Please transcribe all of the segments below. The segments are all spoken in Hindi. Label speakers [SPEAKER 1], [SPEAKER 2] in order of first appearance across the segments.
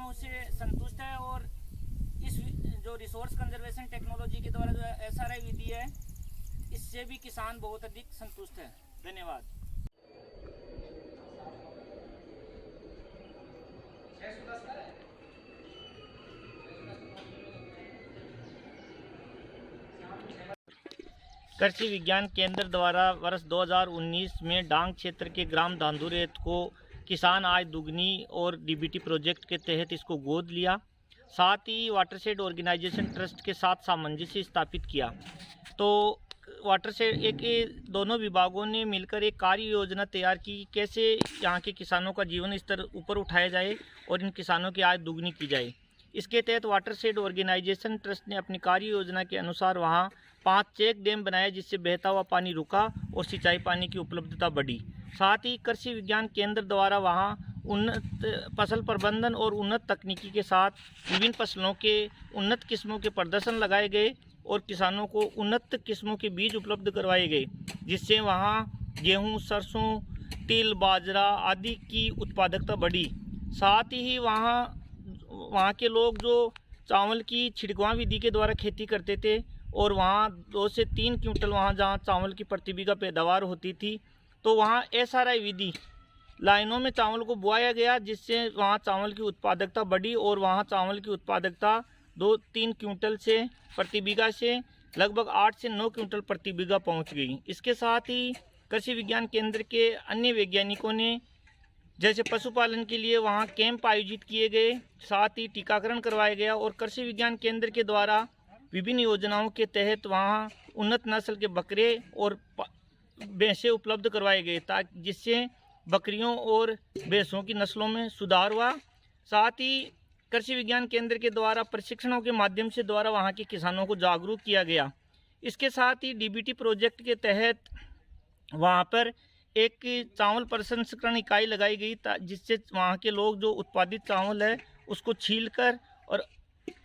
[SPEAKER 1] उससे संतुष्ट है और इस जो रिसोर्स कंजर्वेशन टेक्नोलॉजी के द्वारा जो SRI विधि है, इससे भी किसान बहुत अधिक संतुष्ट है। धन्यवाद। कृषि विज्ञान केंद्र द्वारा वर्ष 2019 में डांग क्षेत्र के ग्राम धांधुरेत को किसान आय दुगनी और DBT प्रोजेक्ट के तहत इसको गोद लिया। साथ ही वाटरशेड ऑर्गेनाइजेशन ट्रस्ट के साथ सामंजस्य स्थापित किया। तो वाटरशेड दोनों विभागों ने मिलकर एक कार्य योजना तैयार की, कैसे यहाँ के किसानों का जीवन स्तर ऊपर उठाया जाए और इन किसानों की आय दुगनी की जाए। इसके तहत वाटरशेड ऑर्गेनाइजेशन ट्रस्ट ने अपनी कार्य योजना के अनुसार वहाँ 5 चेक डैम बनाए, जिससे बहता हुआ पानी रुका और सिंचाई पानी की उपलब्धता बढ़ी। साथ ही कृषि विज्ञान केंद्र द्वारा वहाँ उन्नत फसल प्रबंधन और उन्नत तकनीकी के साथ विभिन्न फसलों के उन्नत किस्मों के प्रदर्शन लगाए गए और किसानों को उन्नत किस्मों के बीज उपलब्ध करवाए गए, जिससे वहाँ गेहूँ, सरसों, तिल, बाजरा आदि की उत्पादकता बढ़ी। साथ ही वहाँ के लोग जो चावल की छिड़कवा विधि के द्वारा खेती करते थे और वहाँ 2 से 3 क्विंटल वहाँ जहाँ चावल की प्रति बीघा पैदावार होती थी, तो वहाँ SRI विधि लाइनों में चावल को बोया गया, जिससे वहाँ चावल की उत्पादकता बढ़ी और वहाँ चावल की उत्पादकता 2-3 क्विंटल से प्रति बीघा से लगभग 8 से 9 क्विंटल प्रति बीघा पहुँच गई। इसके साथ ही कृषि विज्ञान केंद्र के अन्य वैज्ञानिकों ने जैसे पशुपालन के लिए वहाँ कैंप आयोजित किए गए, साथ ही टीकाकरण करवाया गया और कृषि विज्ञान केंद्र के द्वारा विभिन्न योजनाओं के तहत वहाँ उन्नत नस्ल के बकरे और भैंसें उपलब्ध करवाए गए, ताकि जिससे बकरियों और भैंसों की नस्लों में सुधार हुआ। साथ ही कृषि विज्ञान केंद्र के द्वारा प्रशिक्षणों के माध्यम से द्वारा वहाँ के किसानों को जागरूक किया गया। इसके साथ ही DBT प्रोजेक्ट के तहत वहाँ पर एक चावल प्रसंस्करण इकाई लगाई गई, जिससे वहाँ के लोग जो उत्पादित चावल है उसको छीलकर और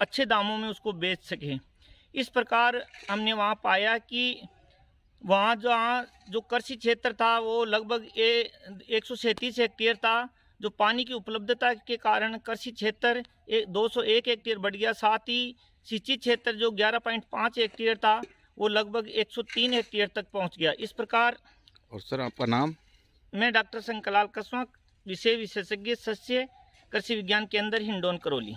[SPEAKER 1] अच्छे दामों में उसको बेच सकें। इस प्रकार हमने वहाँ पाया कि वहाँ जो कृषि क्षेत्र था वो लगभग 137 हेक्टेयर था, जो पानी की उपलब्धता के कारण कृषि क्षेत्र 201 हेक्टेयर बढ़ गया। साथ ही सिंचित क्षेत्र जो 11.5 हेक्टेयर था वो लगभग 103 हेक्टेयर तक पहुँच गया। इस प्रकार।
[SPEAKER 2] और सर आपका नाम?
[SPEAKER 1] मैं डॉक्टर शंकरलाल कसवा, विषय विशेषज्ञ सस्य, कृषि विज्ञान केंद्र हिंडौन करौली।